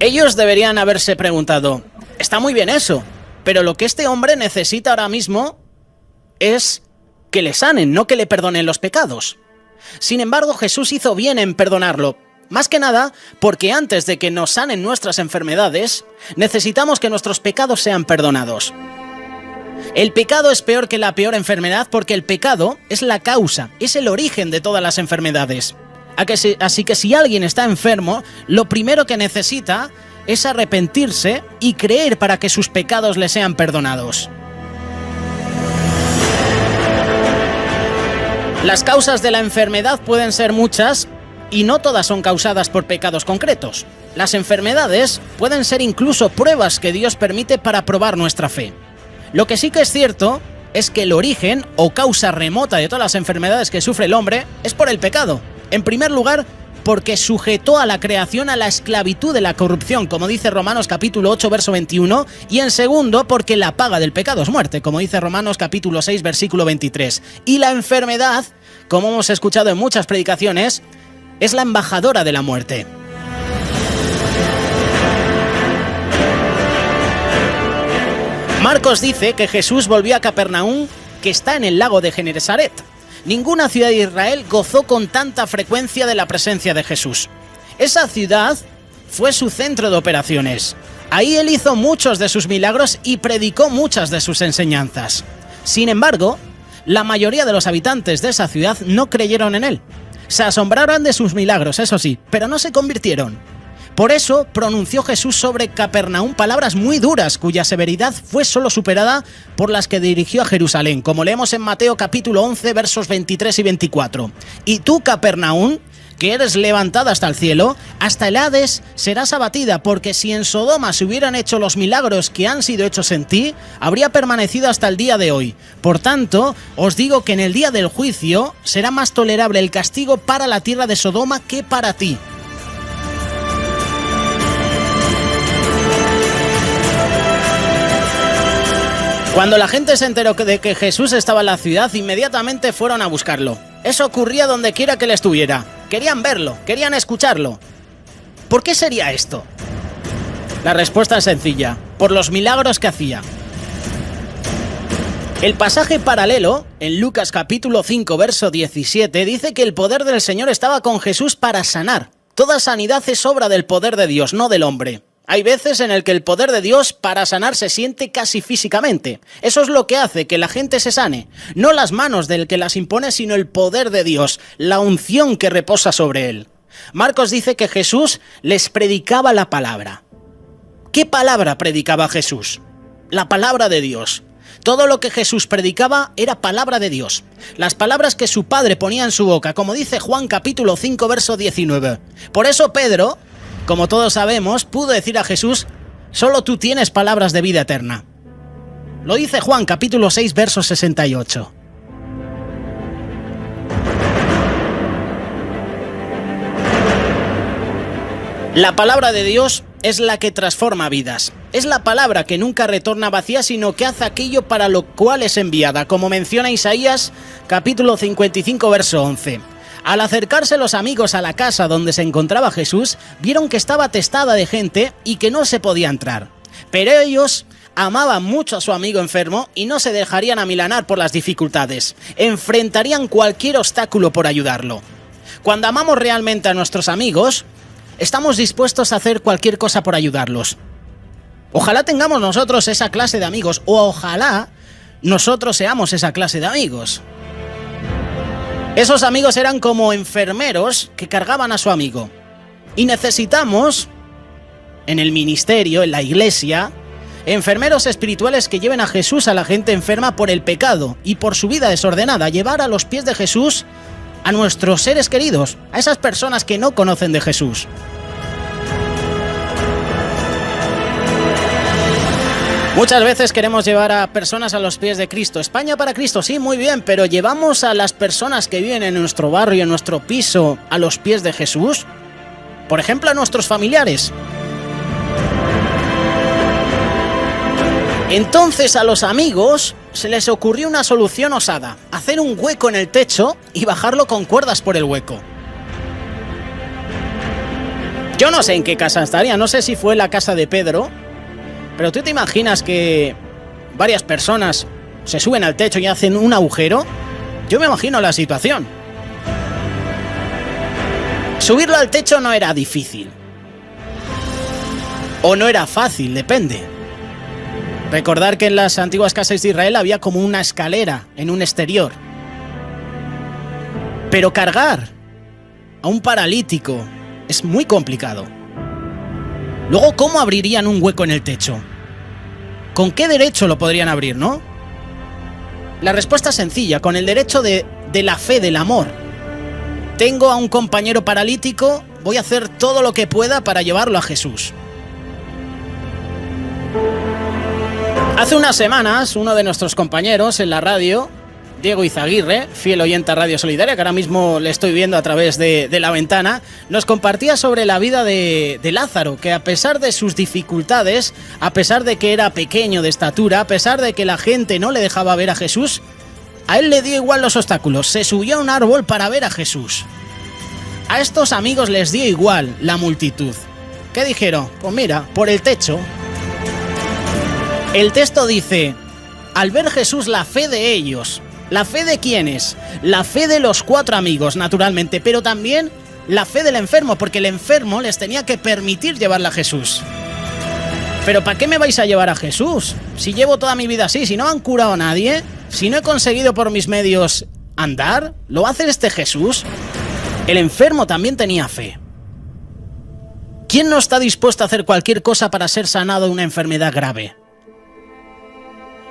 Ellos deberían haberse preguntado, está muy bien eso, pero lo que este hombre necesita ahora mismo es que le sanen, no que le perdonen los pecados. Sin embargo, Jesús hizo bien en perdonarlo. Más que nada, porque antes de que nos sanen nuestras enfermedades, necesitamos que nuestros pecados sean perdonados. El pecado es peor que la peor enfermedad porque el pecado es la causa, es el origen de todas las enfermedades. Así que si alguien está enfermo, lo primero que necesita es arrepentirse y creer para que sus pecados le sean perdonados. Las causas de la enfermedad pueden ser muchas y no todas son causadas por pecados concretos. Las enfermedades pueden ser incluso pruebas que Dios permite para probar nuestra fe. Lo que sí que es cierto es que el origen o causa remota de todas las enfermedades que sufre el hombre es por el pecado. En primer lugar, porque sujetó a la creación a la esclavitud de la corrupción, como dice Romanos capítulo 8, verso 21, y en segundo, porque la paga del pecado es muerte, como dice Romanos capítulo 6, versículo 23. Y la enfermedad, como hemos escuchado en muchas predicaciones, es la embajadora de la muerte. Marcos dice que Jesús volvió a Capernaum, que está en el lago de Genesaret. Ninguna ciudad de Israel gozó con tanta frecuencia de la presencia de Jesús. Esa ciudad fue su centro de operaciones. Ahí él hizo muchos de sus milagros y predicó muchas de sus enseñanzas. Sin embargo, la mayoría de los habitantes de esa ciudad no creyeron en él. Se asombraron de sus milagros, eso sí, pero no se convirtieron. Por eso pronunció Jesús sobre Capernaum palabras muy duras, cuya severidad fue solo superada por las que dirigió a Jerusalén, como leemos en Mateo capítulo 11, versos 23 y 24. Y tú, Capernaum, que eres levantada hasta el cielo, hasta el Hades serás abatida, porque si en Sodoma se hubieran hecho los milagros que han sido hechos en ti, habría permanecido hasta el día de hoy. Por tanto, os digo que en el día del juicio será más tolerable el castigo para la tierra de Sodoma que para ti. Cuando la gente se enteró de que Jesús estaba en la ciudad, inmediatamente fueron a buscarlo. Eso ocurría donde quiera que él estuviera. Querían verlo, querían escucharlo. ¿Por qué sería esto? La respuesta es sencilla: por los milagros que hacía. El pasaje paralelo, en Lucas capítulo 5, verso 17, dice que el poder del Señor estaba con Jesús para sanar. Toda sanidad es obra del poder de Dios, no del hombre. Hay veces en el que el poder de Dios para sanar se siente casi físicamente. Eso es lo que hace que la gente se sane. No las manos del que las impone, sino el poder de Dios, la unción que reposa sobre él. Marcos dice que Jesús les predicaba la palabra. ¿Qué palabra predicaba Jesús? La palabra de Dios. Todo lo que Jesús predicaba era palabra de Dios. Las palabras que su Padre ponía en su boca, como dice Juan capítulo 5, verso 19. Por eso Pedro, como todos sabemos, pudo decir a Jesús: solo tú tienes palabras de vida eterna. Lo dice Juan capítulo 6, verso 68. La palabra de Dios es la que transforma vidas. Es la palabra que nunca retorna vacía, sino que hace aquello para lo cual es enviada, como menciona Isaías capítulo 55, verso 11. Al acercarse los amigos a la casa donde se encontraba Jesús, vieron que estaba atestada de gente y que no se podía entrar. Pero ellos amaban mucho a su amigo enfermo y no se dejarían amilanar por las dificultades. Enfrentarían cualquier obstáculo por ayudarlo. Cuando amamos realmente a nuestros amigos, estamos dispuestos a hacer cualquier cosa por ayudarlos. Ojalá tengamos nosotros esa clase de amigos, o ojalá nosotros seamos esa clase de amigos. Esos amigos eran como enfermeros que cargaban a su amigo. Y necesitamos, en el ministerio, en la iglesia, enfermeros espirituales que lleven a Jesús a la gente enferma por el pecado y por su vida desordenada, llevar a los pies de Jesús a nuestros seres queridos, a esas personas que no conocen de Jesús. Muchas veces queremos llevar a personas a los pies de Cristo. España para Cristo, sí, muy bien, pero ¿llevamos a las personas que viven en nuestro barrio, en nuestro piso, a los pies de Jesús? Por ejemplo, a nuestros familiares. Entonces a los amigos se les ocurrió una solución osada: hacer un hueco en el techo y bajarlo con cuerdas por el hueco. Yo no sé en qué casa estaría, no sé si fue la casa de Pedro, pero ¿tú te imaginas que varias personas se suben al techo y hacen un agujero? Yo me imagino la situación. Subirlo al techo no era difícil. O no era fácil, depende. Recordar que en las antiguas casas de Israel había como una escalera en un exterior. Pero cargar a un paralítico es muy complicado. Luego, ¿cómo abrirían un hueco en el techo? ¿Con qué derecho lo podrían abrir, no? La respuesta es sencilla, con el derecho de la fe, del amor. Tengo a un compañero paralítico, voy a hacer todo lo que pueda para llevarlo a Jesús. Hace unas semanas, uno de nuestros compañeros en la radio, Diego Izaguirre, fiel oyente a Radio Solidaria, que ahora mismo le estoy viendo a través de la ventana, nos compartía sobre la vida de Lázaro, que a pesar de sus dificultades, a pesar de que era pequeño de estatura, a pesar de que la gente no le dejaba ver a Jesús, a él le dio igual los obstáculos, se subió a un árbol para ver a Jesús. A estos amigos les dio igual la multitud. ¿Qué dijeron? Pues mira, por el techo. El texto dice, al ver Jesús la fe de ellos. ¿La fe de quiénes? La fe de los 4 amigos, naturalmente, pero también la fe del enfermo, porque el enfermo les tenía que permitir llevarla a Jesús. ¿Pero para qué me vais a llevar a Jesús? Si llevo toda mi vida así, si no han curado a nadie, si no he conseguido por mis medios andar, ¿lo va a hacer este Jesús? El enfermo también tenía fe. ¿Quién no está dispuesto a hacer cualquier cosa para ser sanado de una enfermedad grave?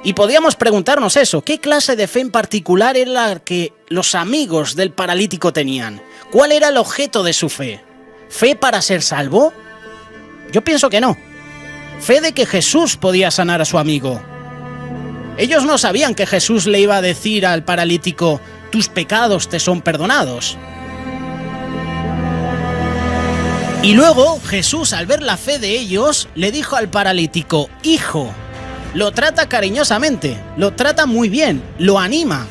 Y podíamos preguntarnos eso, ¿qué clase de fe en particular era la que los amigos del paralítico tenían? ¿Cuál era el objeto de su fe? ¿Fe para ser salvo? Yo pienso que no. Fe de que Jesús podía sanar a su amigo. Ellos no sabían que Jesús le iba a decir al paralítico, tus pecados te son perdonados. Y luego Jesús, al ver la fe de ellos, le dijo al paralítico, hijo. Lo trata cariñosamente, lo trata muy bien, lo anima.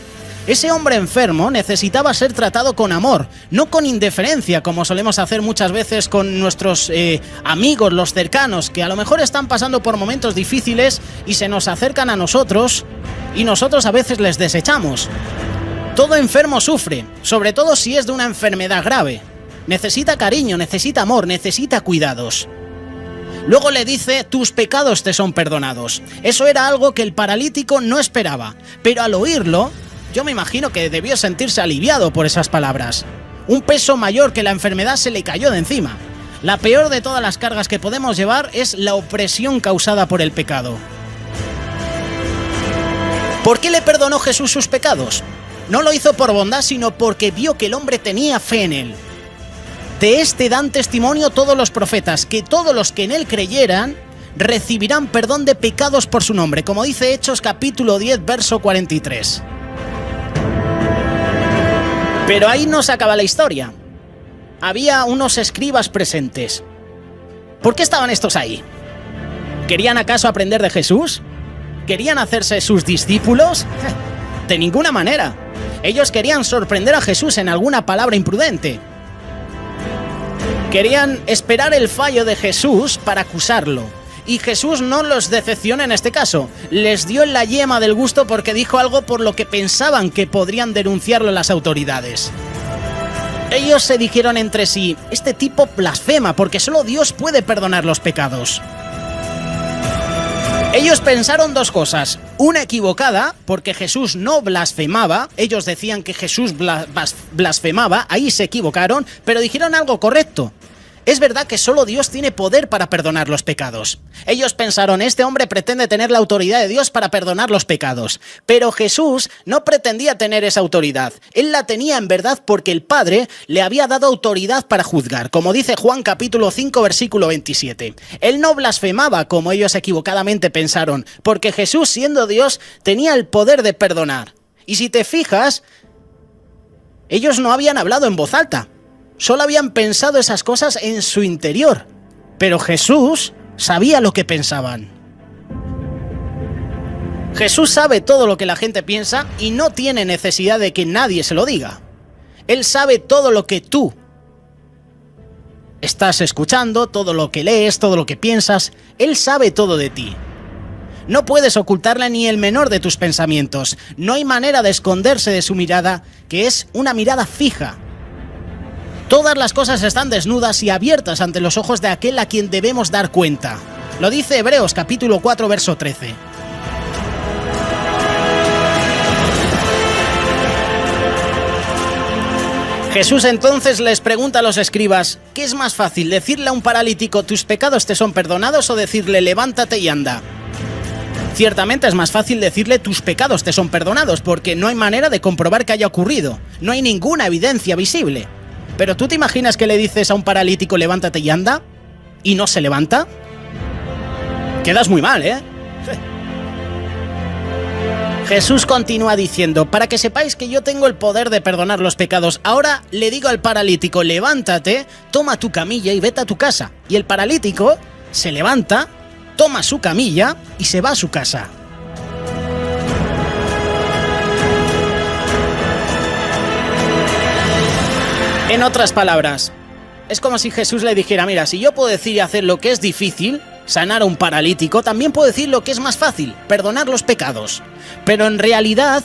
Ese hombre enfermo necesitaba ser tratado con amor, no con indiferencia, como solemos hacer muchas veces con nuestros amigos, los cercanos, que a lo mejor están pasando por momentos difíciles y se nos acercan a nosotros y nosotros a veces les desechamos. Todo enfermo sufre, sobre todo si es de una enfermedad grave. Necesita cariño, necesita amor, necesita cuidados. Luego le dice, tus pecados te son perdonados. Eso era algo que el paralítico no esperaba, pero al oírlo, yo me imagino que debió sentirse aliviado por esas palabras. Un peso mayor que la enfermedad se le cayó de encima. La peor de todas las cargas que podemos llevar es la opresión causada por el pecado. ¿Por qué le perdonó Jesús sus pecados? No lo hizo por bondad, sino porque vio que el hombre tenía fe en él. De este dan testimonio todos los profetas, que todos los que en él creyeran recibirán perdón de pecados por su nombre, como dice Hechos capítulo 10, verso 43. Pero ahí no se acaba la historia. Había unos escribas presentes. ¿Por qué estaban estos ahí? ¿Querían acaso aprender de Jesús? ¿Querían hacerse sus discípulos? De ninguna manera. Ellos querían sorprender a Jesús en alguna palabra imprudente. Querían esperar el fallo de Jesús para acusarlo. Y Jesús no los decepciona en este caso. Les dio la yema del gusto porque dijo algo por lo que pensaban que podrían denunciarlo las autoridades. Ellos se dijeron entre sí, este tipo blasfema porque solo Dios puede perdonar los pecados. Ellos pensaron 2 cosas. Una equivocada, porque Jesús no blasfemaba. Ellos decían que Jesús blasfemaba, ahí se equivocaron, pero dijeron algo correcto. Es verdad que solo Dios tiene poder para perdonar los pecados. Ellos pensaron, este hombre pretende tener la autoridad de Dios para perdonar los pecados. Pero Jesús no pretendía tener esa autoridad. Él la tenía en verdad porque el Padre le había dado autoridad para juzgar, como dice Juan capítulo 5, versículo 27. Él no blasfemaba como ellos equivocadamente pensaron, porque Jesús, siendo Dios, tenía el poder de perdonar. Y si te fijas, ellos no habían hablado en voz alta. Solo habían pensado esas cosas en su interior, pero Jesús sabía lo que pensaban. Jesús sabe todo lo que la gente piensa y no tiene necesidad de que nadie se lo diga. Él sabe todo lo que tú estás escuchando, todo lo que lees, todo lo que piensas. Él sabe todo de ti. No puedes ocultarle ni el menor de tus pensamientos. No hay manera de esconderse de su mirada, que es una mirada fija. Todas las cosas están desnudas y abiertas ante los ojos de aquel a quien debemos dar cuenta. Lo dice Hebreos capítulo 4, verso 13. Jesús entonces les pregunta a los escribas, ¿qué es más fácil, decirle a un paralítico tus pecados te son perdonados o decirle levántate y anda? Ciertamente es más fácil decirle tus pecados te son perdonados porque no hay manera de comprobar que haya ocurrido, no hay ninguna evidencia visible. Pero ¿tú te imaginas que le dices a un paralítico levántate y anda? ¿Y no se levanta? Quedas muy mal, ¿eh? Jesús continúa diciendo, para que sepáis que yo tengo el poder de perdonar los pecados, ahora le digo al paralítico, levántate, toma tu camilla y vete a tu casa. Y el paralítico se levanta, toma su camilla y se va a su casa. En otras palabras, es como si Jesús le dijera, mira, si yo puedo decir y hacer lo que es difícil, sanar a un paralítico, también puedo decir lo que es más fácil, perdonar los pecados. Pero en realidad,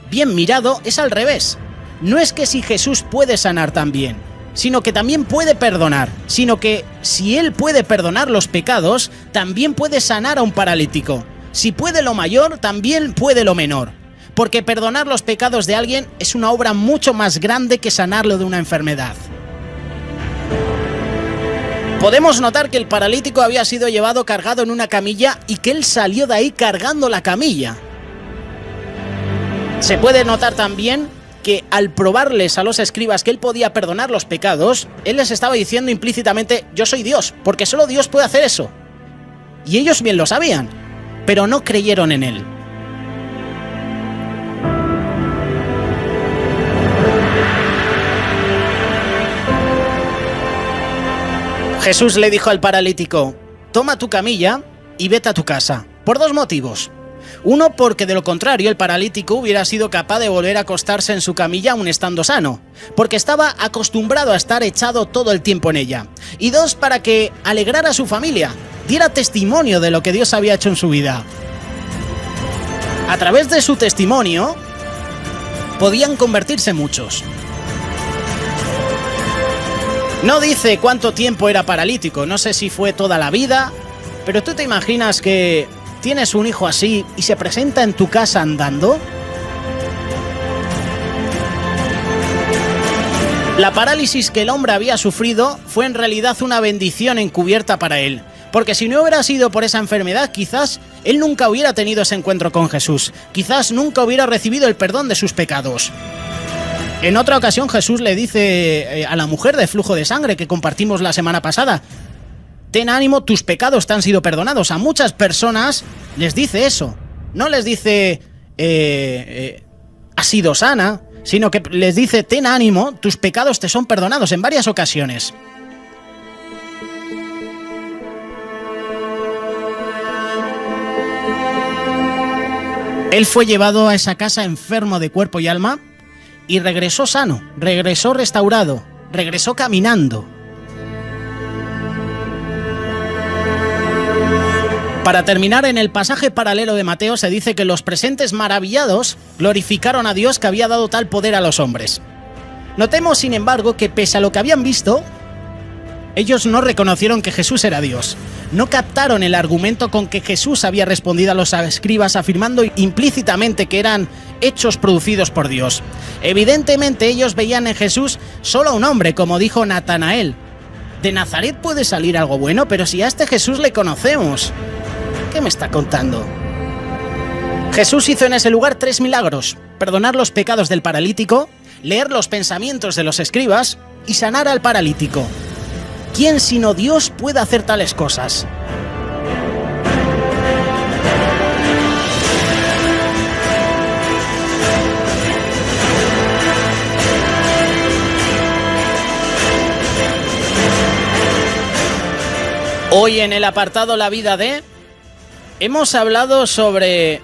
bien mirado, es al revés. No es que si Jesús puede sanar también, sino que también puede perdonar, sino que si Él puede perdonar los pecados, también puede sanar a un paralítico. Si puede lo mayor, también puede lo menor. Porque perdonar los pecados de alguien es una obra mucho más grande que sanarlo de una enfermedad. Podemos notar que el paralítico había sido llevado cargado en una camilla y que él salió de ahí cargando la camilla. Se puede notar también que al probarles a los escribas que él podía perdonar los pecados, él les estaba diciendo implícitamente, yo soy Dios, porque solo Dios puede hacer eso. Y ellos bien lo sabían, pero no creyeron en él. Jesús le dijo al paralítico, toma tu camilla y vete a tu casa, por dos motivos. Uno, porque de lo contrario el paralítico hubiera sido capaz de volver a acostarse en su camilla aun estando sano, porque estaba acostumbrado a estar echado todo el tiempo en ella. Y dos, para que alegrara a su familia, diera testimonio de lo que Dios había hecho en su vida. A través de su testimonio, podían convertirse muchos. No dice cuánto tiempo era paralítico, no sé si fue toda la vida, pero ¿tú te imaginas que tienes un hijo así y se presenta en tu casa andando? La parálisis que el hombre había sufrido fue en realidad una bendición encubierta para él, porque si no hubiera sido por esa enfermedad, quizás él nunca hubiera tenido ese encuentro con Jesús, quizás nunca hubiera recibido el perdón de sus pecados. En otra ocasión Jesús le dice a la mujer de flujo de sangre que compartimos la semana pasada, ten ánimo, tus pecados te han sido perdonados. A muchas personas les dice eso, no les dice has sido sana, sino que les dice ten ánimo, tus pecados te son perdonados en varias ocasiones. Él fue llevado a esa casa enfermo de cuerpo y alma, y regresó sano, regresó restaurado, regresó caminando. Para terminar, en el pasaje paralelo de Mateo se dice que los presentes maravillados glorificaron a Dios que había dado tal poder a los hombres. Notemos, sin embargo, que pese a lo que habían visto, ellos no reconocieron que Jesús era Dios. No captaron el argumento con que Jesús había respondido a los escribas afirmando implícitamente que eran hechos producidos por Dios. Evidentemente ellos veían en Jesús solo a un hombre, como dijo Natanael. De Nazaret puede salir algo bueno, pero si a este Jesús le conocemos. ¿Qué me está contando? Jesús hizo en ese lugar 3 milagros: perdonar los pecados del paralítico, leer los pensamientos de los escribas y sanar al paralítico. ¿Quién sino Dios puede hacer tales cosas? Hoy en el apartado La vida de, hemos hablado sobre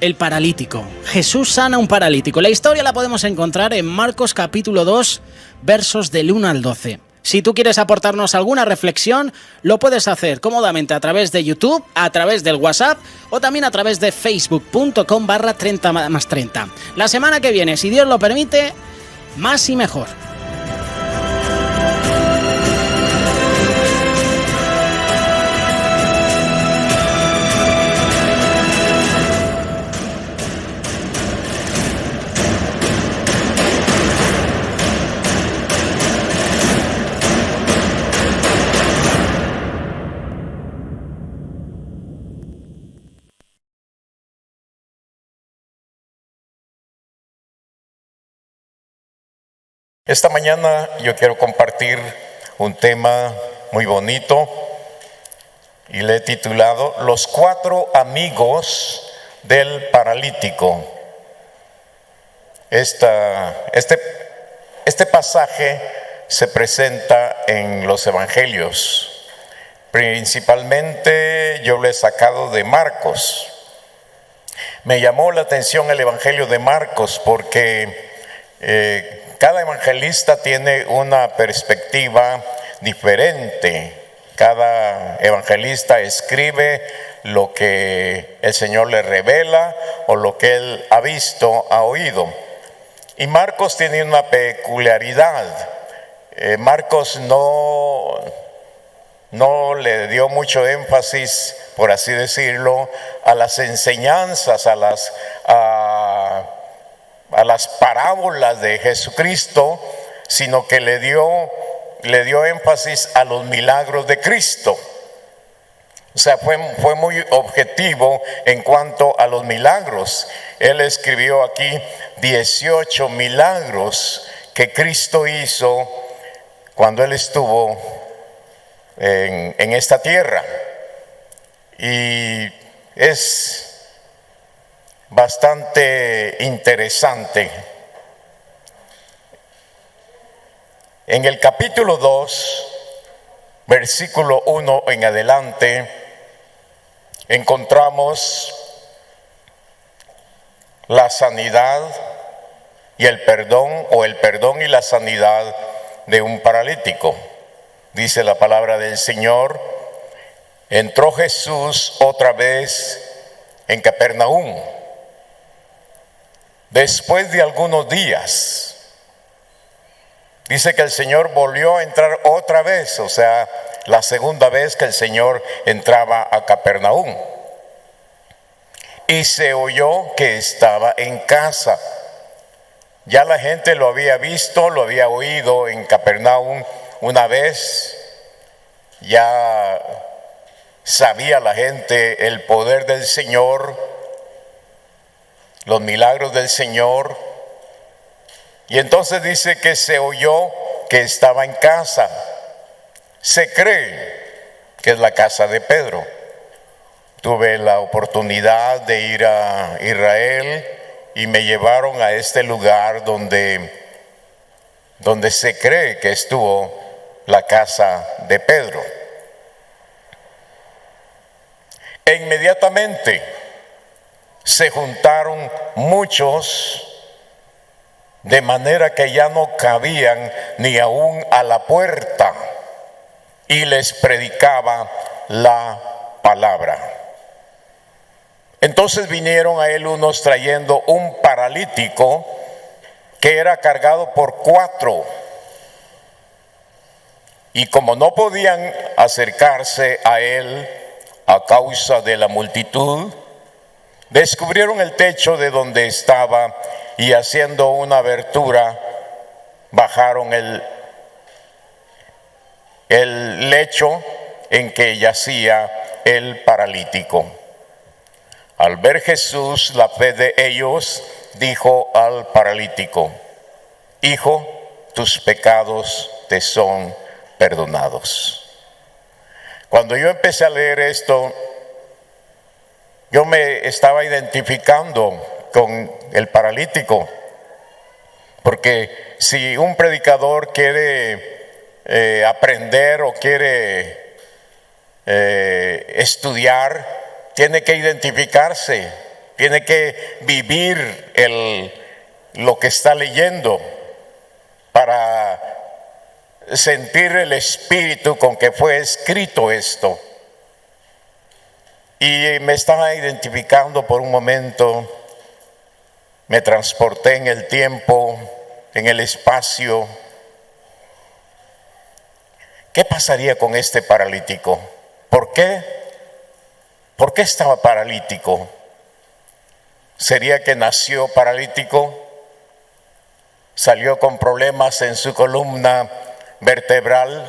el paralítico. Jesús sana a un paralítico. La historia la podemos encontrar en Marcos capítulo 2, versos del 1 al 12. Si tú quieres aportarnos alguna reflexión, lo puedes hacer cómodamente a través de YouTube, a través del WhatsApp o también a través de facebook.com/30 más 30. La semana que viene, si Dios lo permite, más y mejor. Esta mañana yo quiero compartir un tema muy bonito y le he titulado Los 4 amigos del paralítico. Este pasaje se presenta en los evangelios. Principalmente yo lo he sacado de Marcos. Me llamó la atención el evangelio de Marcos porque cada evangelista tiene una perspectiva diferente. Cada evangelista escribe lo que el Señor le revela o lo que él ha visto, ha oído. Y Marcos tiene una peculiaridad. Marcos no le dio mucho énfasis, por así decirlo, a las enseñanzas, a las parábolas de Jesucristo, sino que le dio énfasis a los milagros de Cristo. O sea, fue muy objetivo en cuanto a los milagros. Él escribió aquí 18 milagros que Cristo hizo cuando Él estuvo en esta tierra. Y es bastante interesante. En el capítulo 2, versículo 1 en adelante, encontramos la sanidad y el perdón, o el perdón y la sanidad de un paralítico. Dice la palabra del Señor: entró Jesús otra vez en Capernaum. Después de algunos días, dice que el Señor volvió a entrar otra vez, o sea, la segunda vez que el Señor entraba a Capernaum. Y se oyó que estaba en casa. Ya la gente lo había visto, lo había oído en Capernaum una vez. Ya sabía la gente el poder del Señor, los milagros del Señor. Y entonces dice que se oyó que estaba en casa. Se cree que es la casa de Pedro. Tuve la oportunidad de ir a Israel y me llevaron a este lugar donde se cree que estuvo la casa de Pedro. E inmediatamente se juntaron muchos, de manera que ya no cabían ni aún a la puerta, y les predicaba la palabra. Entonces vinieron a él unos trayendo un paralítico que era cargado por 4. Y como no podían acercarse a él a causa de la multitud, descubrieron el techo de donde estaba y haciendo una abertura, bajaron el lecho en que yacía el paralítico. Al ver Jesús la fe de ellos, dijo al paralítico: hijo, tus pecados te son perdonados. Cuando yo empecé a leer esto, yo me estaba identificando con el paralítico, porque si un predicador quiere aprender o quiere estudiar, tiene que identificarse, tiene que vivir lo que está leyendo para sentir el espíritu con que fue escrito esto. Y me estaba identificando por un momento, me transporté en el tiempo, en el espacio. ¿Qué pasaría con este paralítico? ¿Por qué? ¿Por qué estaba paralítico? ¿Sería que nació paralítico? ¿Salió con problemas en su columna vertebral?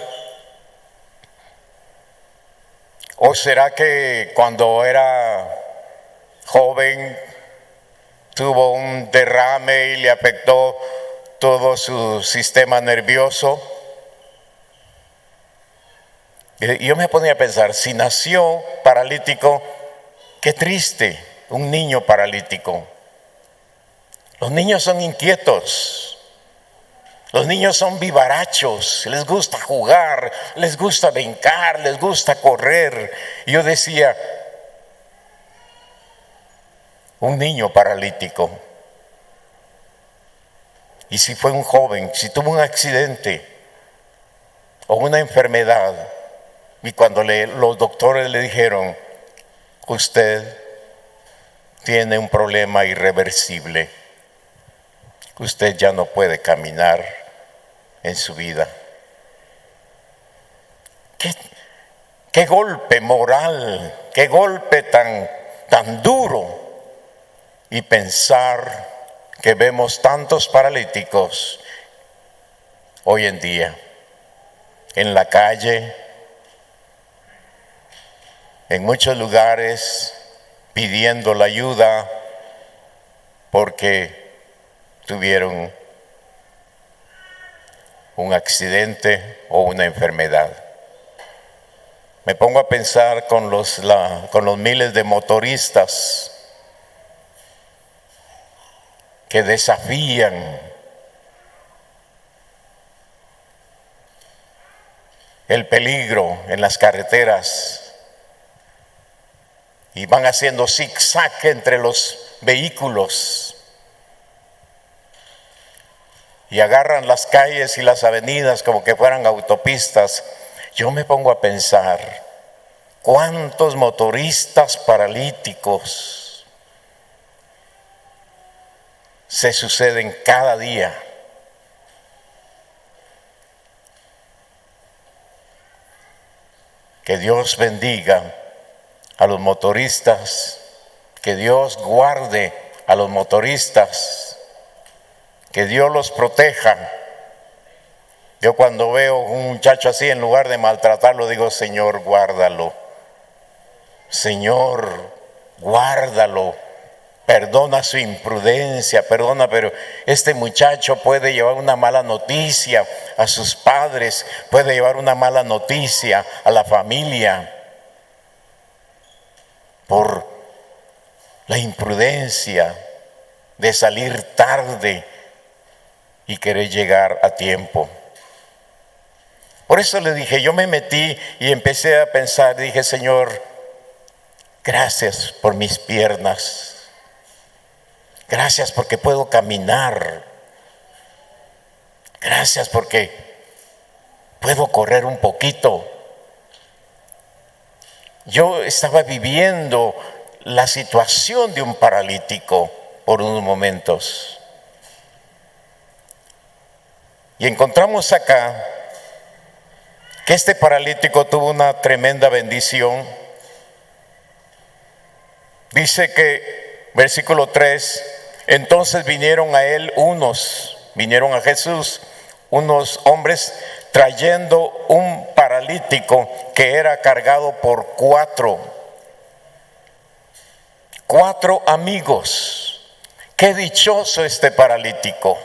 ¿O será que cuando era joven tuvo un derrame y le afectó todo su sistema nervioso? Y yo me ponía a pensar, si nació paralítico, qué triste, un niño paralítico. Los niños son inquietos, los niños son vivarachos, les gusta jugar, les gusta brincar, les gusta correr. Y yo decía, un niño paralítico. Y si fue un joven, si tuvo un accidente o una enfermedad, y cuando los doctores le dijeron, usted tiene un problema irreversible, usted ya no puede caminar en su vida. Qué golpe moral, qué golpe tan duro. Y pensar que vemos tantos paralíticos hoy en día en la calle, en muchos lugares pidiendo la ayuda porque tuvieron un accidente o una enfermedad. Me pongo a pensar con los miles de motoristas que desafían el peligro en las carreteras y van haciendo zigzag entre los vehículos y agarran las calles y las avenidas como que fueran autopistas. Yo me pongo a pensar, ¿cuántos motoristas paralíticos se suceden cada día? Que Dios bendiga a los motoristas, que Dios guarde a los motoristas, que Dios los proteja. Yo cuando veo un muchacho así, en lugar de maltratarlo, digo, Señor, guárdalo. Señor, guárdalo. Perdona su imprudencia, perdona, pero este muchacho puede llevar una mala noticia a sus padres, puede llevar una mala noticia a la familia por la imprudencia de salir tarde y querer llegar a tiempo. Por eso le dije, yo me metí y empecé a pensar, dije, Señor, gracias por mis piernas. Gracias porque puedo caminar. Gracias porque puedo correr un poquito. Yo estaba viviendo la situación de un paralítico por unos momentos. Y encontramos acá que este paralítico tuvo una tremenda bendición. Dice que, versículo 3, entonces vinieron a Jesús, unos hombres trayendo un paralítico que era cargado por cuatro amigos. Qué dichoso este paralítico.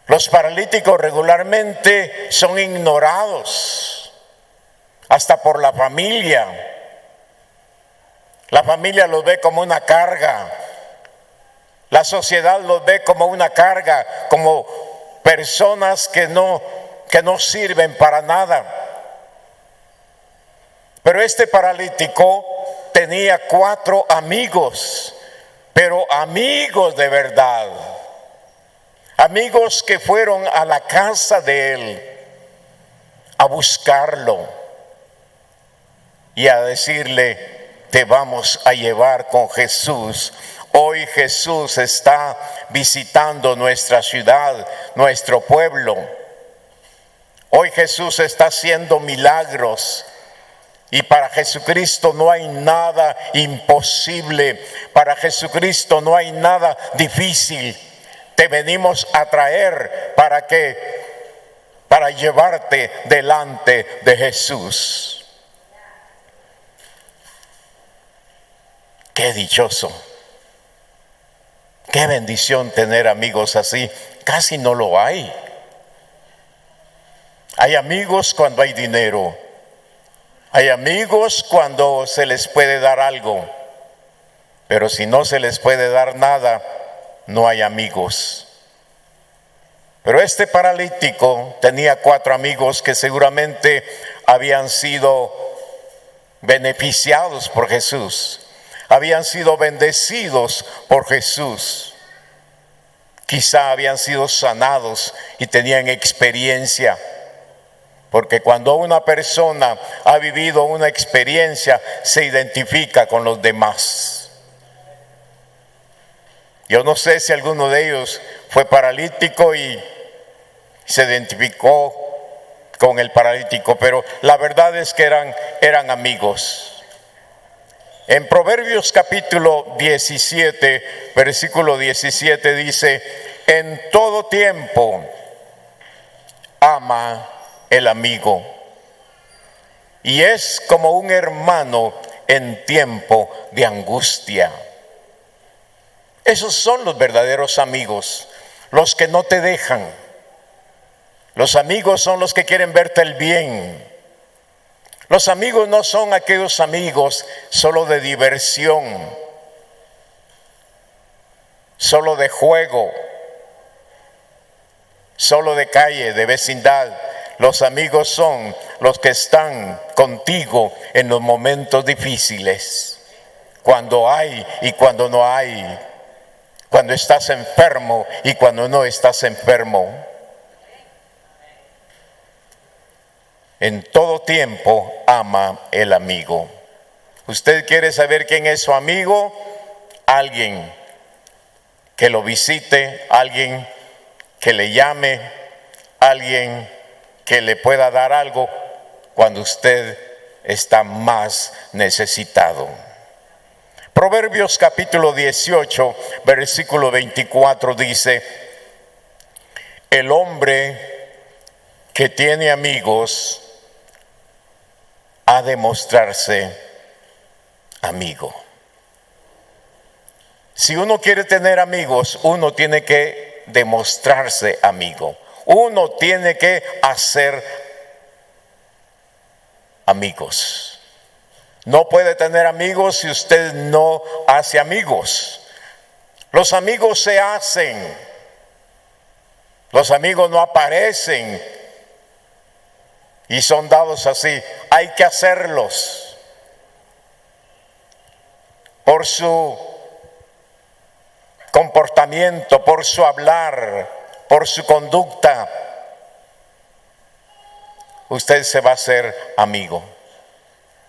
Los paralíticos regularmente son ignorados, hasta por la familia. La familia los ve como una carga. La sociedad los ve como una carga, como personas que no sirven para nada. Pero este paralítico tenía 4 amigos, pero amigos de verdad. Amigos que fueron a la casa de él, a buscarlo y a decirle: te vamos a llevar con Jesús. Hoy Jesús está visitando nuestra ciudad, nuestro pueblo. Hoy Jesús está haciendo milagros. Y para Jesucristo no hay nada imposible. Para Jesucristo no hay nada difícil. Te venimos a traer para llevarte delante de Jesús. Qué dichoso, qué bendición tener amigos así. Casi no lo hay. Hay amigos cuando hay dinero. Hay amigos cuando se les puede dar algo. Pero si no se les puede dar nada, no hay amigos. Pero este paralítico tenía 4 amigos que seguramente habían sido beneficiados por Jesús. Habían sido bendecidos por Jesús. Quizá habían sido sanados y tenían experiencia. Porque cuando una persona ha vivido una experiencia, se identifica con los demás. Yo no sé si alguno de ellos fue paralítico y se identificó con el paralítico, pero la verdad es que eran amigos. En Proverbios capítulo 17, versículo 17 dice: en todo tiempo ama el amigo, y es como un hermano en tiempo de angustia. Esos son los verdaderos amigos, los que no te dejan. Los amigos son los que quieren verte el bien. Los amigos no son aquellos amigos solo de diversión, solo de juego, solo de calle, de vecindad. Los amigos son los que están contigo en los momentos difíciles, cuando hay y cuando no hay, cuando estás enfermo y cuando no estás enfermo. En todo tiempo ama el amigo. ¿Usted quiere saber quién es su amigo? Alguien que lo visite, alguien que le llame, alguien que le pueda dar algo cuando usted está más necesitado. Proverbios capítulo 18, versículo 24 dice: el hombre que tiene amigos ha de mostrarse amigo. Si uno quiere tener amigos, uno tiene que demostrarse amigo. Uno tiene que hacer amigos. No puede tener amigos si usted no hace amigos. Los amigos se hacen. Los amigos no aparecen y son dados así. Hay que hacerlos por su comportamiento, por su hablar, por su conducta. Usted se va a hacer amigo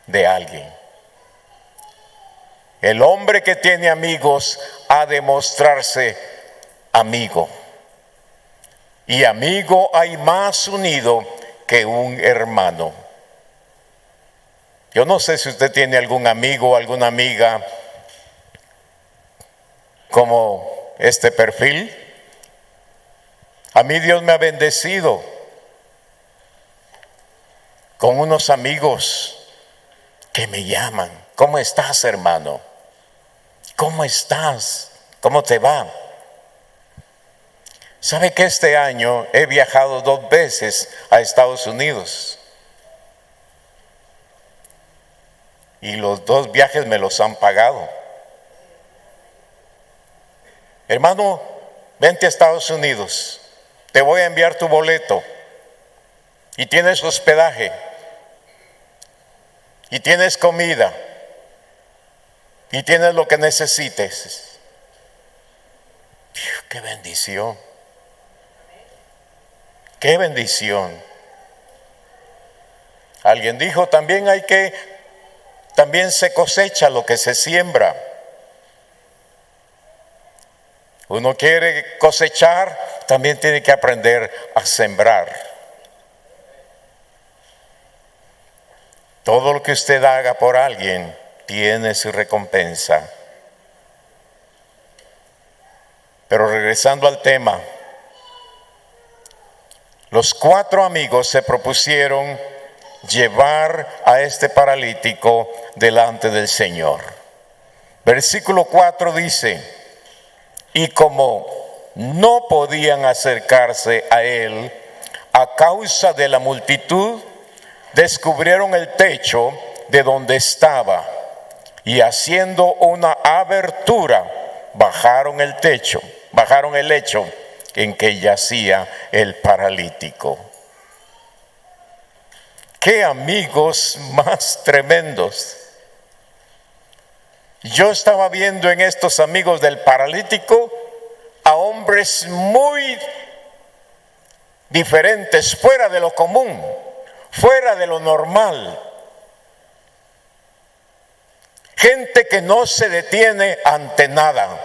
de alguien. El hombre que tiene amigos ha de mostrarse amigo. Y amigo hay más unido que un hermano. Yo no sé si usted tiene algún amigo o alguna amiga como este perfil. A mí Dios me ha bendecido con unos amigos que me llaman. ¿Cómo estás, hermano? ¿Cómo estás? ¿Cómo te va? ¿Sabe que este año he viajado 2 veces a Estados Unidos? Y los 2 viajes me los han pagado. Hermano, vente a Estados Unidos. Te voy a enviar tu boleto. Y tienes hospedaje. Y tienes comida. Y tienes lo que necesites. ¡Qué bendición! ¡Qué bendición! Alguien dijo, también se cosecha lo que se siembra. Uno quiere cosechar, también tiene que aprender a sembrar. Todo lo que usted haga por alguien tiene su recompensa. Pero regresando al tema, los 4 amigos se propusieron llevar a este paralítico delante del Señor. Versículo 4 dice: y como no podían acercarse a él a causa de la multitud, descubrieron el techo de donde estaba y haciendo una abertura, bajaron el lecho en que yacía el paralítico. ¡Qué amigos más tremendos! Yo estaba viendo en estos amigos del paralítico a hombres muy diferentes, fuera de lo común, fuera de lo normal. Gente que no se detiene ante nada.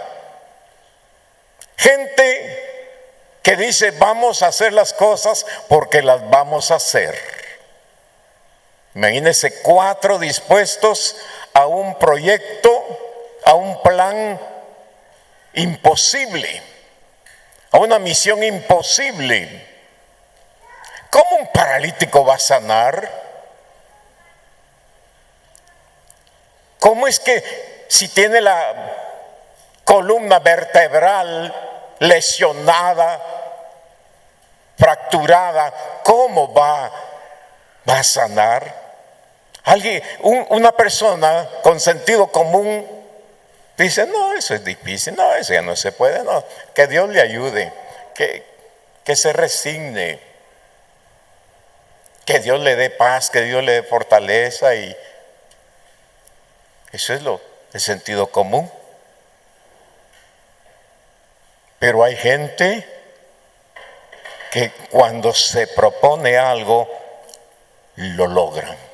Gente que dice, vamos a hacer las cosas porque las vamos a hacer. Imagínense 4 dispuestos a un proyecto, a un plan imposible, a una misión imposible. ¿Cómo un paralítico va a sanar? ¿Cómo es que si tiene la columna vertebral lesionada, fracturada, cómo va a sanar? Una persona con sentido común dice, no, eso es difícil, no, eso ya no se puede, no, que Dios le ayude, que se resigne, que Dios le dé paz, que Dios le dé fortaleza, y eso es el sentido común. Pero hay gente que cuando se propone algo, lo logran.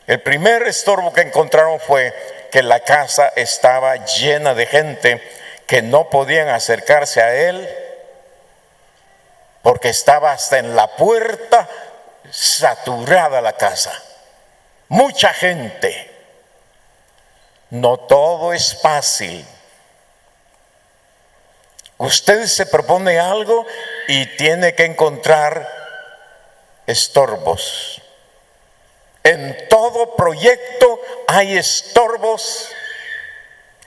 El primer estorbo que encontraron fue que la casa estaba llena de gente que no podían acercarse a él porque estaba hasta en la puerta saturada la casa. Mucha gente. No todo es fácil. Usted se propone algo y tiene que encontrar estorbos. En todo proyecto hay estorbos.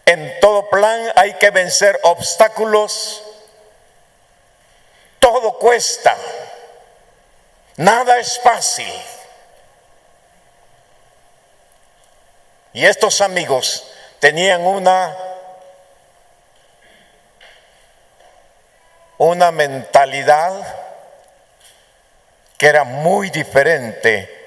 En todo plan hay que vencer obstáculos. Todo cuesta. Nada es fácil. Y estos amigos tenían una mentalidad que era muy diferente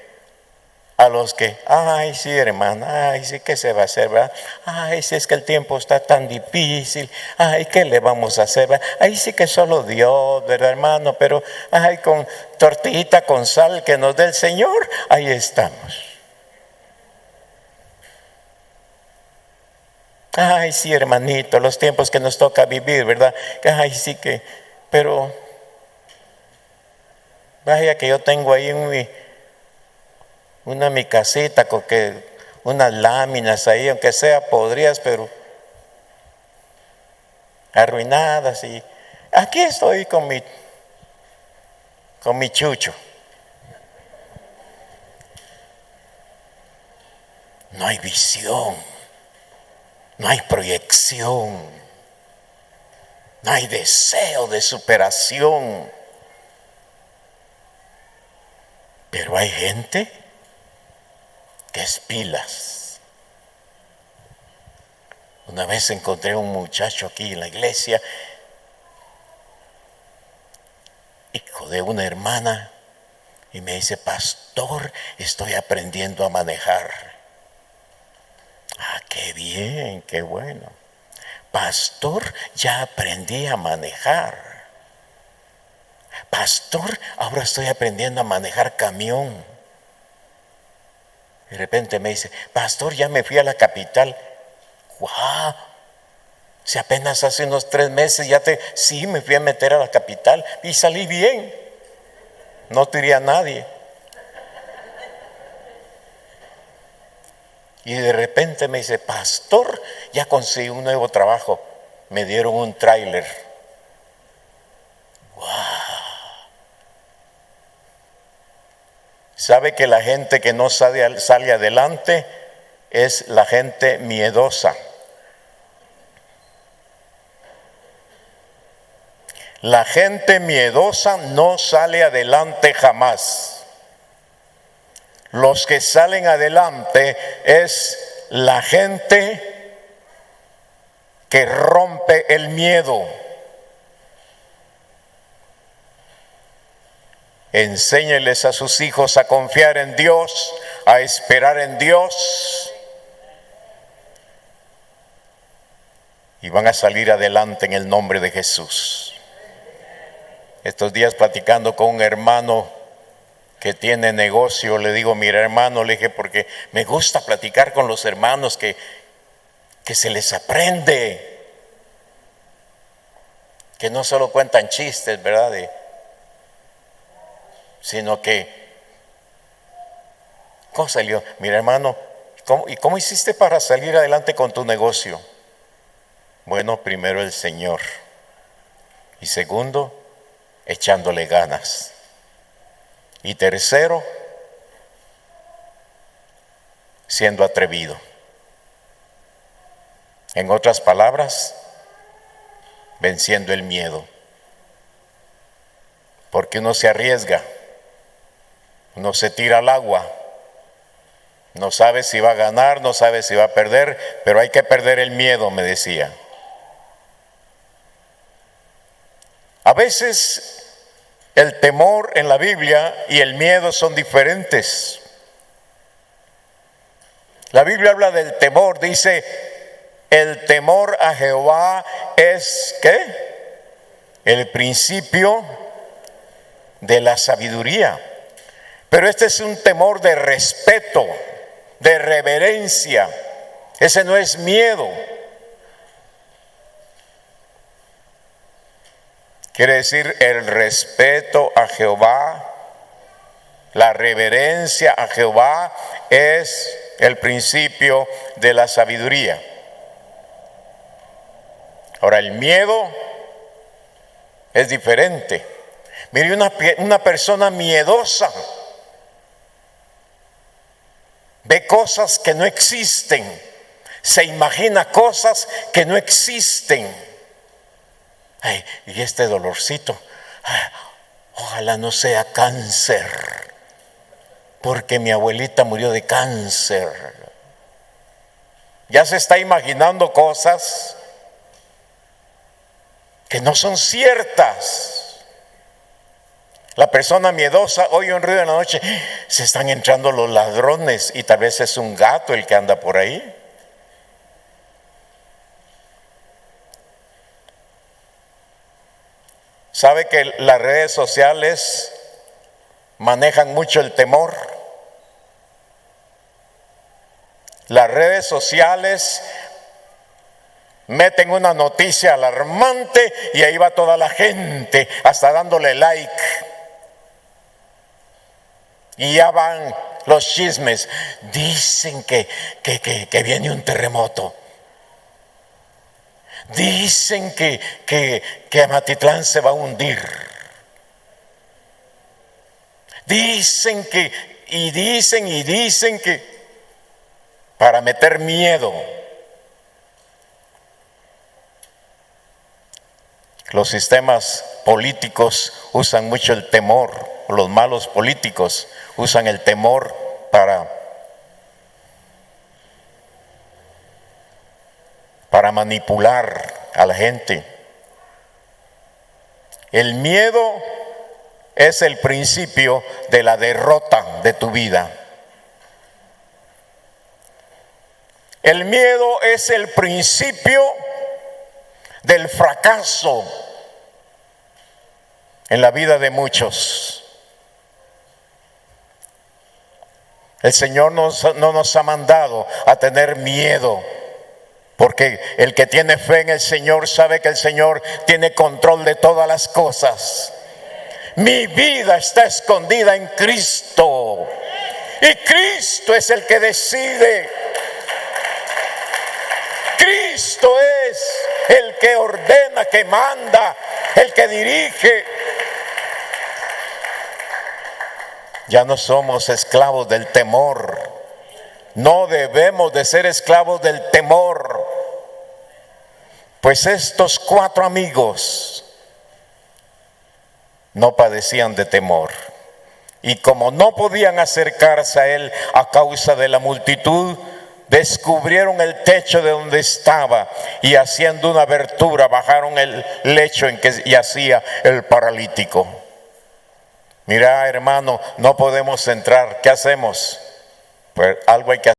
a los que, ay sí hermana, ay sí, ¿qué se va a hacer, verdad? Ay sí, es que el tiempo está tan difícil, ay ¿qué le vamos a hacer, verdad? Ay sí que solo Dios, ¿verdad hermano? Pero ay, con tortillita con sal que nos dé el Señor, ahí estamos. Ay sí hermanito, los tiempos que nos toca vivir, ¿verdad? Ay sí que, pero vaya que yo tengo ahí mi casita con unas láminas ahí, aunque sea podridas, pero arruinadas, y aquí estoy con mi chucho. No hay visión, no hay proyección, no hay deseo de superación. Pero hay gente que es pilas. Una vez encontré un muchacho aquí en la iglesia, hijo de una hermana, y me dice, pastor, estoy aprendiendo a manejar. Ah, qué bien, qué bueno. Pastor, ya aprendí a manejar. Pastor, ahora estoy aprendiendo a manejar camión. De repente me dice, pastor, ya me fui a la capital. ¡Guau! Si apenas hace unos 3 meses sí, me fui a meter a la capital y salí bien. No tiré a nadie. Y de repente me dice, pastor, ya conseguí un nuevo trabajo. Me dieron un tráiler. ¡Wow! ¿Sabe que la gente que no sale adelante es la gente miedosa? La gente miedosa no sale adelante jamás. Los que salen adelante es la gente que rompe el miedo. Enséñeles a sus hijos a confiar en Dios, a esperar en Dios, y van a salir adelante en el nombre de Jesús. Estos días platicando con un hermano que tiene negocio, le digo, mira hermano, le dije, porque me gusta platicar con los hermanos que se les aprende, que no solo cuentan chistes, ¿verdad? Sino que, ¿cómo salió? Mira hermano, ¿cómo hiciste para salir adelante con tu negocio? Bueno, primero el Señor, y segundo, echándole ganas, y tercero, siendo atrevido. En otras palabras, venciendo el miedo, porque uno se arriesga, uno se tira al agua, no sabe si va a ganar, no sabe si va a perder, pero hay que perder el miedo, me decía. A veces el temor en la Biblia y el miedo son diferentes. La Biblia habla del temor, dice, el temor a Jehová es, ¿qué? El principio de la sabiduría. Pero este es un temor de respeto, de reverencia. Ese no es miedo. Quiere decir el respeto a Jehová, la reverencia a Jehová es el principio de la sabiduría. Ahora, el miedo es diferente. Mire, una persona miedosa ve cosas que no existen, se imagina cosas que no existen. Ay, y este dolorcito, ojalá no sea cáncer, porque mi abuelita murió de cáncer. Ya se está imaginando cosas que no son ciertas. La persona miedosa oye un ruido en la noche, se están entrando los ladrones, y tal vez es un gato el que anda por ahí. ¿Sabe que las redes sociales manejan mucho el temor? Las redes sociales meten una noticia alarmante y ahí va toda la gente, hasta dándole like. Y ya van los chismes. Dicen que viene un terremoto. Dicen que Amatitlán se va a hundir. Dicen que para meter miedo. Los sistemas políticos usan mucho el temor. Los malos políticos usan el temor para manipular a la gente. El miedo es el principio de la derrota de tu vida. El miedo es el principio del fracaso. en la vida de muchos. El Señor no nos ha mandado a tener miedo, porque el que tiene fe en el Señor sabe que el Señor tiene control de todas las cosas. Mi vida está escondida en Cristo y Cristo es el que decide. Cristo es el que ordena, que manda, el que dirige. Ya no somos esclavos del temor. No debemos de ser esclavos del temor. Pues estos 4 amigos no padecían de temor. Y como no podían acercarse a él a causa de la multitud, descubrieron el techo de donde estaba y haciendo una abertura bajaron el lecho en que yacía el paralítico. Mira, hermano, no podemos entrar. ¿Qué hacemos? Pues algo hay que hacer.